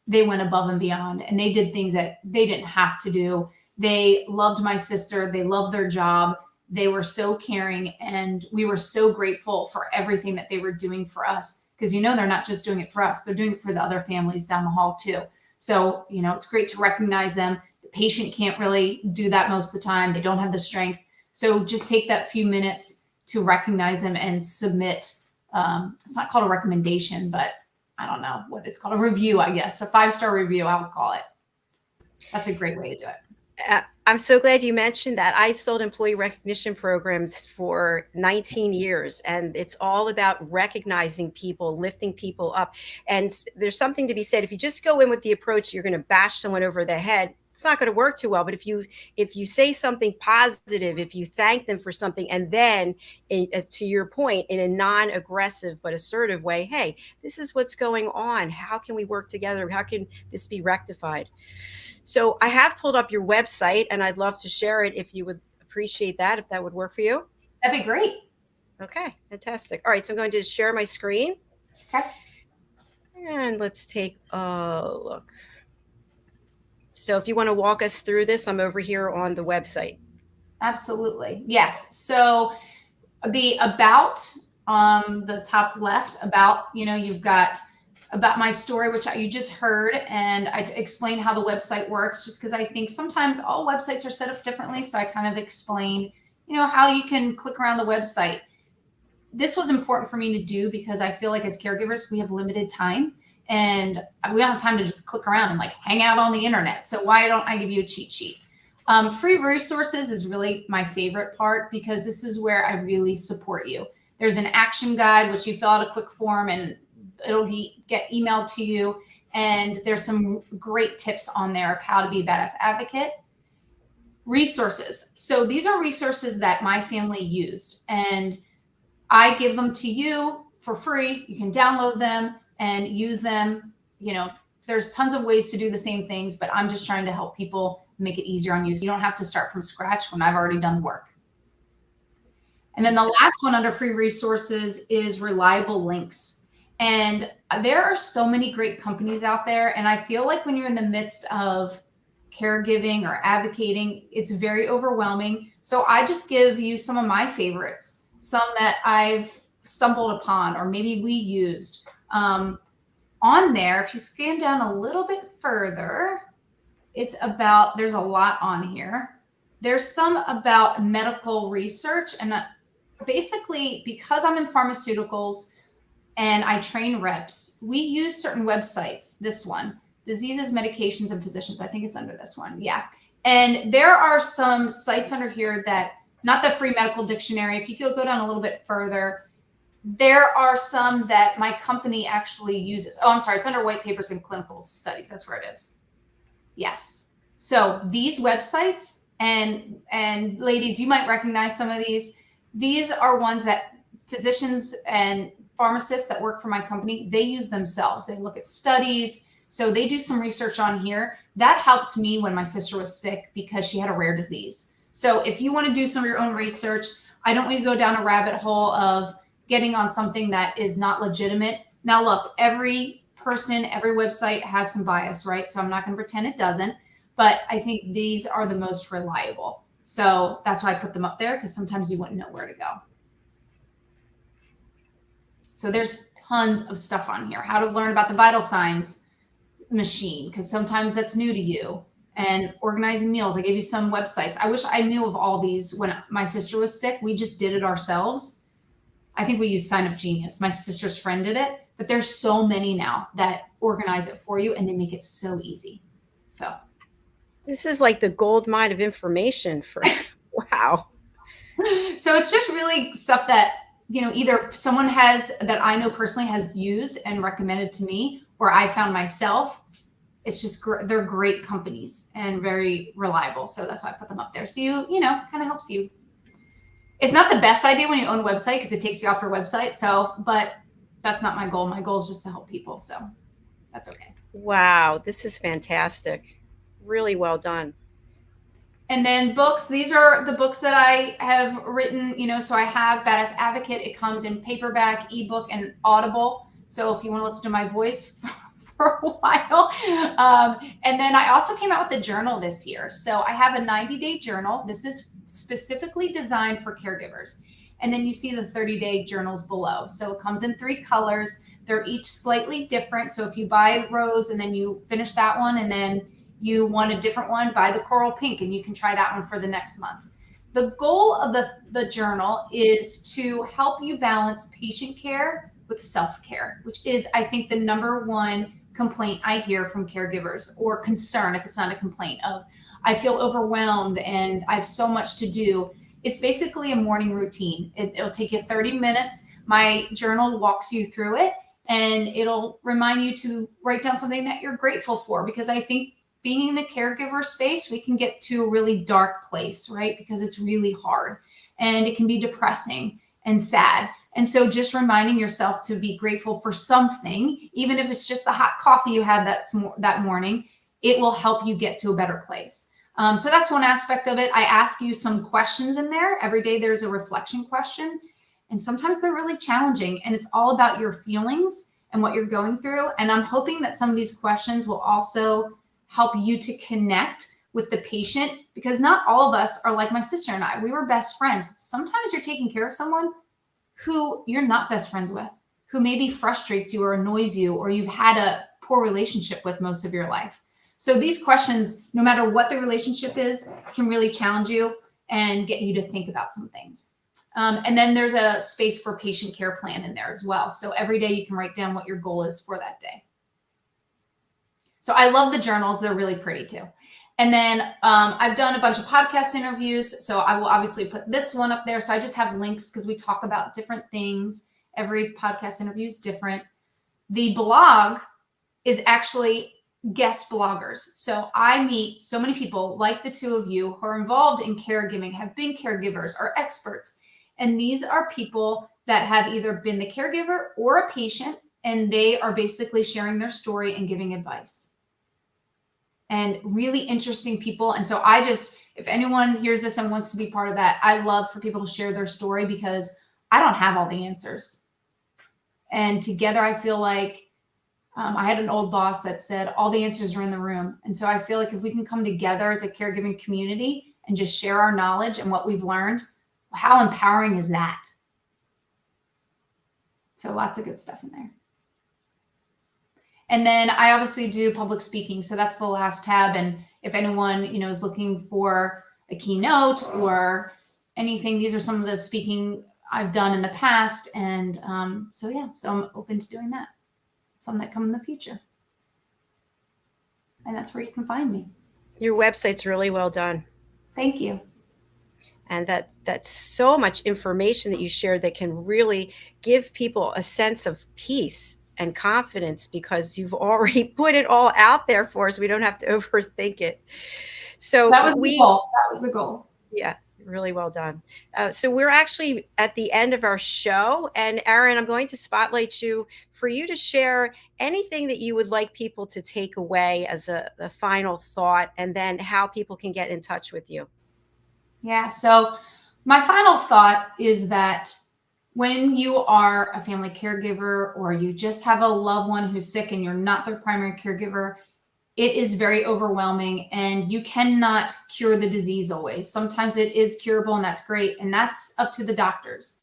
they went above and beyond, and they did things that they didn't have to do. They loved my sister. They loved their job. They were so caring, and we were so grateful for everything that they were doing for us. Because, they're not just doing it for us. They're doing it for the other families down the hall too. So, it's great to recognize them. The patient can't really do that most of the time. They don't have the strength. So just take that few minutes to recognize them and submit. It's not called a recommendation, but I don't know what it's called. A review, I guess. A 5-star review, I would call it. That's a great way to do it. I'm so glad you mentioned that. I sold employee recognition programs for 19 years, and it's all about recognizing people, lifting people up. And there's something to be said. If you just go in with the approach, you're going to bash someone over the head, it's not going to work too well. But if you say something positive, if you thank them for something, and then to your point, in a non-aggressive but assertive way, hey, this is what's going on. How can we work together? How can this be rectified? So I have pulled up your website, and I'd love to share it if you would appreciate that, if that would work for you. That'd be great. Okay, fantastic. All right, so I'm going to share my screen. Okay. And let's take a look. So if you want to walk us through this, I'm over here on the website. Absolutely. Yes. So the about on the top left, you've got about my story, which you just heard, and I explained how the website works, just because I think sometimes all websites are set up differently. So I kind of explained, how you can click around the website. This was important for me to do because I feel like as caregivers, we have limited time, and we don't have time to just click around and like hang out on the internet. So why don't I give you a cheat sheet? Free resources is really my favorite part, because this is where I really support you. There's an action guide, which you fill out a quick form and it'll get emailed to you. And there's some great tips on there of how to be a badass advocate. Resources. So these are resources that my family used, and I give them to you for free. You can download them and use them. There's tons of ways to do the same things, but I'm just trying to help people make it easier on you. So you don't have to start from scratch when I've already done work. And then the last one under free resources is reliable links. And there are so many great companies out there. And I feel like when you're in the midst of caregiving or advocating, it's very overwhelming. So I just give you some of my favorites, some that I've stumbled upon or maybe we used. On there, if you scan down a little bit further, it's about, there's a lot on here. There's some about medical research. And basically, because I'm in pharmaceuticals and I train reps, we use certain websites. This one, Diseases, Medications, and Physicians. I think it's under this one. Yeah. And there are some sites under here that, not the free medical dictionary. If you could go down a little bit further, there are some that my company actually uses. Oh, I'm sorry. It's under white papers and clinical studies. That's where it is. Yes. So these websites, and ladies, you might recognize some of these. These are ones that physicians and pharmacists that work for my company, they use themselves. They look at studies. So they do some research on here. That helped me when my sister was sick because she had a rare disease. So if you want to do some of your own research, I don't want you to go down a rabbit hole of getting on something that is not legitimate. Now, look, every person, every website has some bias, right? So I'm not going to pretend it doesn't, but I think these are the most reliable. So that's why I put them up there, because sometimes you wouldn't know where to go. So there's tons of stuff on here. How to learn about the vital signs machine, because sometimes that's new to you. And organizing meals. I gave you some websites. I wish I knew of all these when my sister was sick. We just did it ourselves. I think we used Sign Up Genius. My sister's friend did it, but there's so many now that organize it for you and they make it so easy. So this is like the gold mine of information for, wow. So it's just really stuff that, you know, either someone has, that I know personally has used and recommended to me, or I found myself. It's just, they're great companies and very reliable. So that's why I put them up there. So you know, kind of helps you. It's not the best idea when you own a website because it takes you off your website. So, but that's not my goal. My goal is just to help people. So that's okay. Wow. This is fantastic. Really well done. And then books, these are the books that I have written, you know, so I have Badass Advocate. It comes in paperback, ebook, and Audible. So if you want to listen to my voice for a while. And then I also came out with a journal this year. So I have a 90-day journal. This is specifically designed for caregivers. And then you see the 30-day journals below. So it comes in 3 colors. They're each slightly different. So if you buy rose and then you finish that one and then you want a different one, buy the coral pink and you can try that one for the next month. The goal of the journal is to help you balance patient care with self-care, which is, I think, the #1 complaint I hear from caregivers, or concern, if it's not a complaint, of I feel overwhelmed and I have so much to do. It's basically a morning routine. It'll take you 30 minutes. My journal walks you through it, and it'll remind you to write down something that you're grateful for, because I think being in the caregiver space, we can get to a really dark place, right? Because it's really hard and it can be depressing and sad. And so just reminding yourself to be grateful for something, even if it's just the hot coffee you had that morning, it will help you get to a better place. So that's one aspect of it. I ask you some questions in there. Every day there's a reflection question, and sometimes they're really challenging, and it's all about your feelings and what you're going through. And I'm hoping that some of these questions will also help you to connect with the patient, because not all of us are like my sister and I. We were best friends. Sometimes you're taking care of someone who you're not best friends with, who maybe frustrates you or annoys you, or you've had a poor relationship with most of your life. So these questions, no matter what the relationship is, can really challenge you and get you to think about some things. And then there's a space for patient care plan in there as well. So every day you can write down what your goal is for that day. So I love the journals. They're really pretty too. And then I've done a bunch of podcast interviews. So I will obviously put this one up there. So I just have links because we talk about different things. Every podcast interview is different. The blog is actually guest bloggers. So I meet so many people like the two of you who are involved in caregiving, have been caregivers, are experts. And these are people that have either been the caregiver or a patient, and they are basically sharing their story and giving advice. And really interesting people. And so I just, if anyone hears this and wants to be part of that, I love for people to share their story, because I don't have all the answers. And together, I feel like I had an old boss that said all the answers are in the room. And so I feel like if we can come together as a caregiving community and just share our knowledge and what we've learned, how empowering is that? So lots of good stuff in there. And then I obviously do public speaking. So that's the last tab. And if anyone, is looking for a keynote or anything, these are some of the speaking I've done in the past. And so I'm open to doing that. Some that come in the future. And that's where you can find me. Your website's really well done. Thank you. And that's so much information that you shared that can really give people a sense of peace and confidence, because you've already put it all out there for us. We don't have to overthink it. So that was the goal. That was the goal. Yeah, really well done. So we're actually at the end of our show. And Erin, I'm going to spotlight you for you to share anything that you would like people to take away as a final thought, and then how people can get in touch with you. Yeah, so my final thought is that when you are a family caregiver, or you just have a loved one who's sick and you're not their primary caregiver, it is very overwhelming, and you cannot cure the disease always. Sometimes it is curable, and that's great. And that's up to the doctors.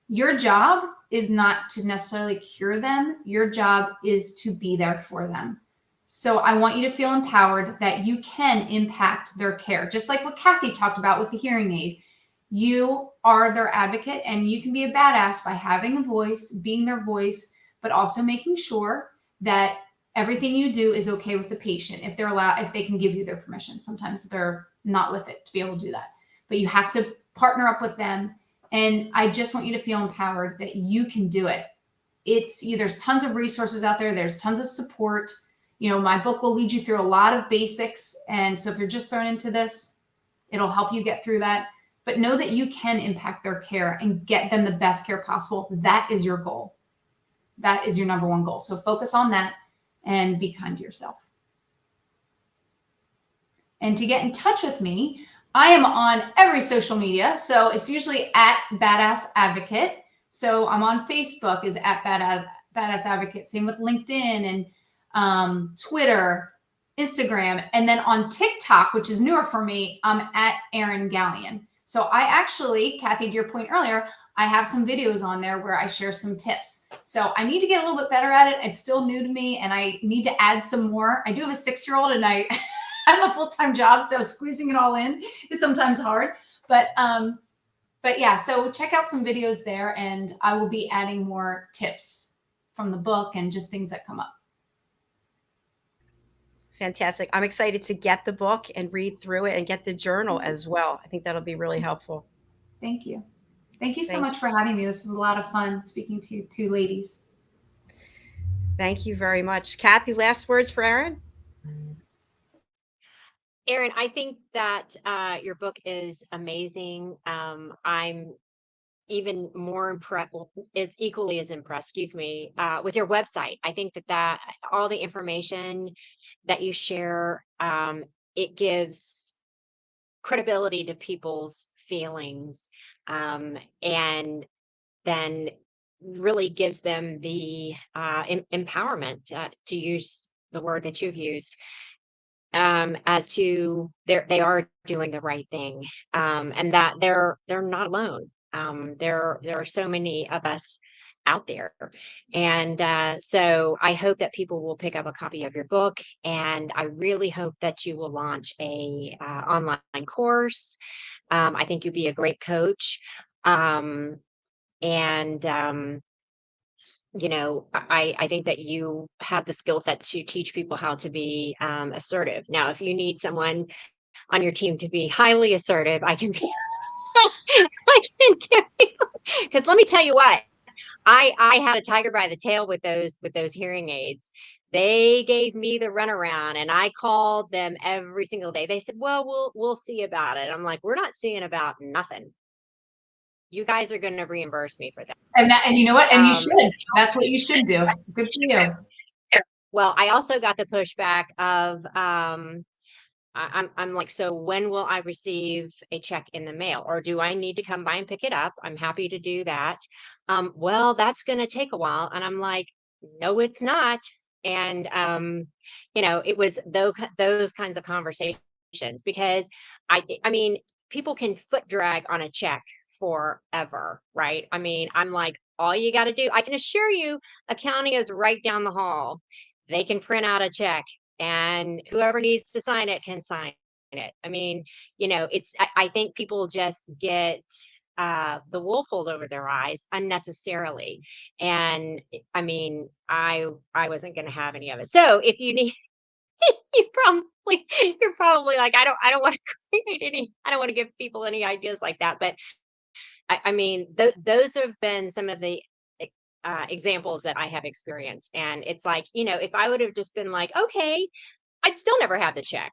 Your job is not to necessarily cure them. Your job is to be there for them. So I want you to feel empowered that you can impact their care. Just like what Kathy talked about with the hearing aid. You are their advocate, and you can be a badass by having a voice, being their voice, but also making sure that everything you do is okay with the patient. If they're allowed, if they can give you their permission. Sometimes they're not with it to be able to do that, but you have to partner up with them. And I just want you to feel empowered that you can do it. There's tons of resources out there. There's tons of support. My book will lead you through a lot of basics. And so if you're just thrown into this, it'll help you get through that. But know that you can impact their care and get them the best care possible. That is your goal. That is your number one goal. So focus on that and be kind to yourself. And to get in touch with me, I am on every social media. So it's usually at Badass Advocate. So I'm on Facebook is at Badass Advocate. Same with LinkedIn and Twitter, Instagram. And then on TikTok, which is newer for me, I'm at Erin Galyean. So I actually, Kathy, to your point earlier, I have some videos on there where I share some tips. So I need to get a little bit better at it. It's still new to me, and I need to add some more. I do have a 6-year-old, and I have a full-time job, so squeezing it all in is sometimes hard. But yeah, so check out some videos there, and I will be adding more tips from the book and just things that come up. Fantastic. I'm excited to get the book and read through it and get the journal as well. I think that'll be really helpful. Thank you. Thank you so much for having me. This was a lot of fun speaking to two ladies. Thank you very much. Kathy, last words for Erin? Erin, I think that your book is amazing. I'm even more impressed, is equally as impressed, with your website. I think that all the information that you share, it gives credibility to people's feelings, and then really gives them the empowerment, to use the word that you've used, as to they are doing the right thing, and that they're not alone. There are so many of us out there, and so I hope that people will pick up a copy of your book, and I really hope that you will launch a online course. I think you'd be a great coach, and I think that you have the skill set to teach people how to be assertive. Now, if you need someone on your team to be highly assertive, I can be. I can give you, because let me tell you what, I had a tiger by the tail with those hearing aids. They gave me the runaround, and I called them every single day. They said, "Well, we'll see about it." I'm like, "We're not seeing about nothing. You guys are going to reimburse me for that." And you know what? And you should. That's what you should do. Good for you. Well, I also got the pushback of I'm like, so when will I receive a check in the mail, or do I need to come by and pick it up? I'm happy to do that. Well, that's going to take a while. And I'm like, no, it's not. And, it was those kinds of conversations, because I mean, people can foot drag on a check forever, right? I mean, I'm like, all you got to do, I can assure you, accounting is right down the hall. They can print out a check, and whoever needs to sign it can sign it. I mean, I think people just get the wool pulled over their eyes unnecessarily. And I mean, I wasn't going to have any of it. So if you need, you're probably like, I don't want to create any, I don't want to give people any ideas like that. But I mean, those have been some of the examples that I have experienced. And it's like, if I would have just been like, okay, I'd still never have the check.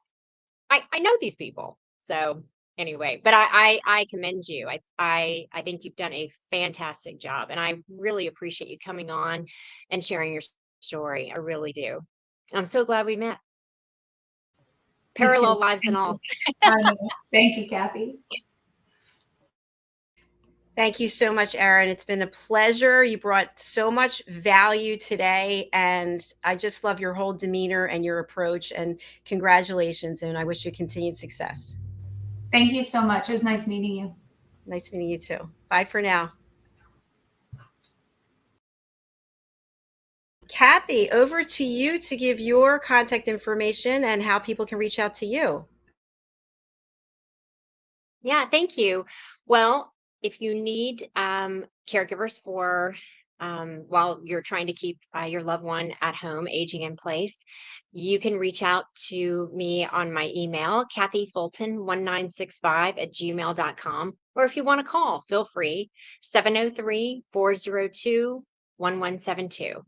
I know these people. So anyway, but I commend you. I think you've done a fantastic job, and I really appreciate you coming on and sharing your story. I really do. I'm so glad we met. Me too. Parallel lives and Thank all. you. I know. Thank you, Kathy. Thank you so much, Erin. It's been a pleasure. You brought so much value today, and I just love your whole demeanor and your approach, and congratulations, and I wish you continued success. Thank you so much. It was nice meeting you. Nice meeting you too. Bye for now. Kathy, over to you to give your contact information and how people can reach out to you. Yeah, thank you. Well, if you need caregivers for while you're trying to keep your loved one at home aging in place, you can reach out to me on my email, kathyfulton1965@gmail.com. Or if you want to call, feel free, 703-402-1172.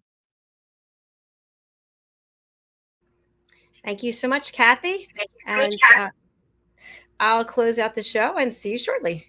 Thank you so much, Kathy. And I'll close out the show and see you shortly.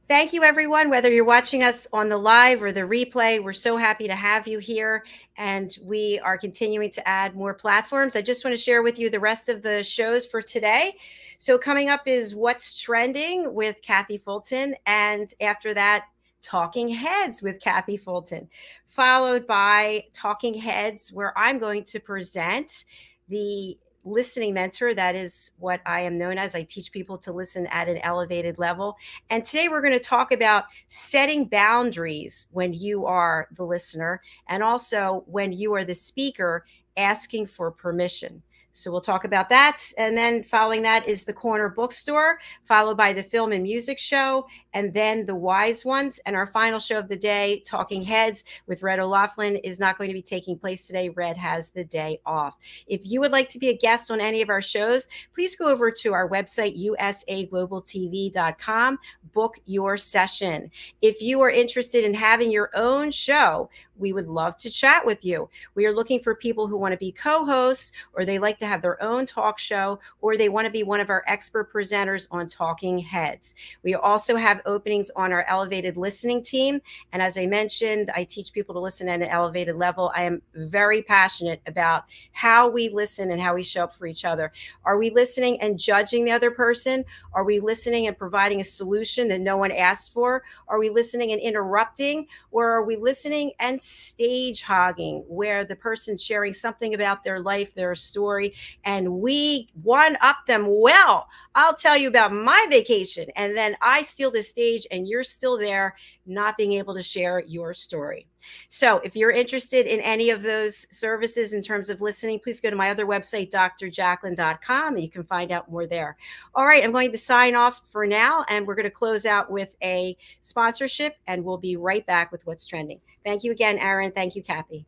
Thank you, everyone. Whether you're watching us on the live or the replay, we're so happy to have you here. And we are continuing to add more platforms. I just want to share with you the rest of the shows for today. So coming up is What's Trending with Kathy Fulton. And after that, Talking Heads with Kathy Fulton, followed by Talking Heads, where I'm going to present the listening mentor. That is what I am known as. I teach people to listen at an elevated level. And today we're going to talk about setting boundaries when you are the listener, and also when you are the speaker, asking for permission. So we'll talk about that. And then following that is the Corner Bookstore, followed by the Film and Music Show, and then the Wise Ones. And our final show of the day, Talking Heads with Red O'Loughlin, is not going to be taking place today. Red has the day off. If you would like to be a guest on any of our shows, please go over to our website, usaglobaltv.com, book your session. If you are interested in having your own show, we would love to chat with you. We are looking for people who want to be co-hosts, or they like to have their own talk show, or they want to be one of our expert presenters on Talking Heads. We also have openings on our elevated listening team. And as I mentioned, I teach people to listen at an elevated level. I am very passionate about how we listen and how we show up for each other. Are we listening and judging the other person? Are we listening and providing a solution that no one asked for? Are we listening and interrupting? Or are we listening and stage hogging, where the person's sharing something about their life, their story, and we one up them? Well, I'll tell you about my vacation, and then I steal the stage and you're still there not being able to share your story. So if you're interested in any of those services in terms of listening, please go to my other website, drjacalyn.com, and you can find out more there. All right, I'm going to sign off for now, and we're going to close out with a sponsorship, and we'll be right back with What's Trending. Thank you again, Erin. Thank you, Kathy.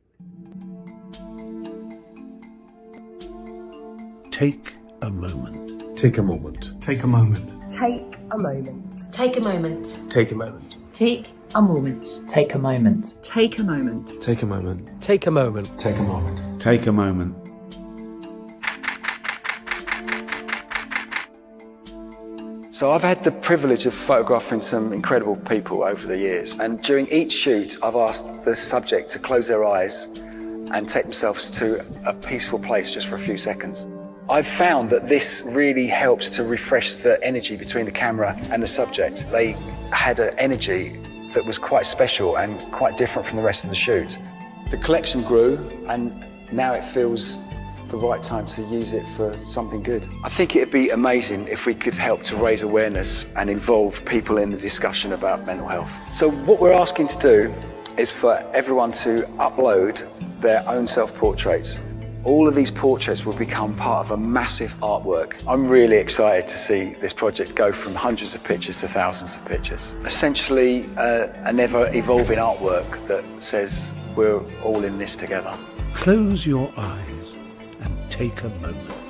Take a moment. Take a moment. Take a moment. Take a moment. Take a moment. Take a moment. Take a moment. Take a moment. Take a moment. Take a moment. Take a moment. Take a moment. Take a moment. So I've had the privilege of photographing some incredible people over the years, and during each shoot I've asked the subject to close their eyes and take themselves to a peaceful place just for a few seconds. I've found that this really helps to refresh the energy between the camera and the subject. They had an energy that was quite special and quite different from the rest of the shoot. The collection grew, and now it feels the right time to use it for something good. I think it'd be amazing if we could help to raise awareness and involve people in the discussion about mental health. So what we're asking to do is for everyone to upload their own self-portraits. All of these portraits will become part of a massive artwork. I'm really excited to see this project go from hundreds of pictures to thousands of pictures. Essentially, an ever-evolving artwork that says we're all in this together. Close your eyes and take a moment.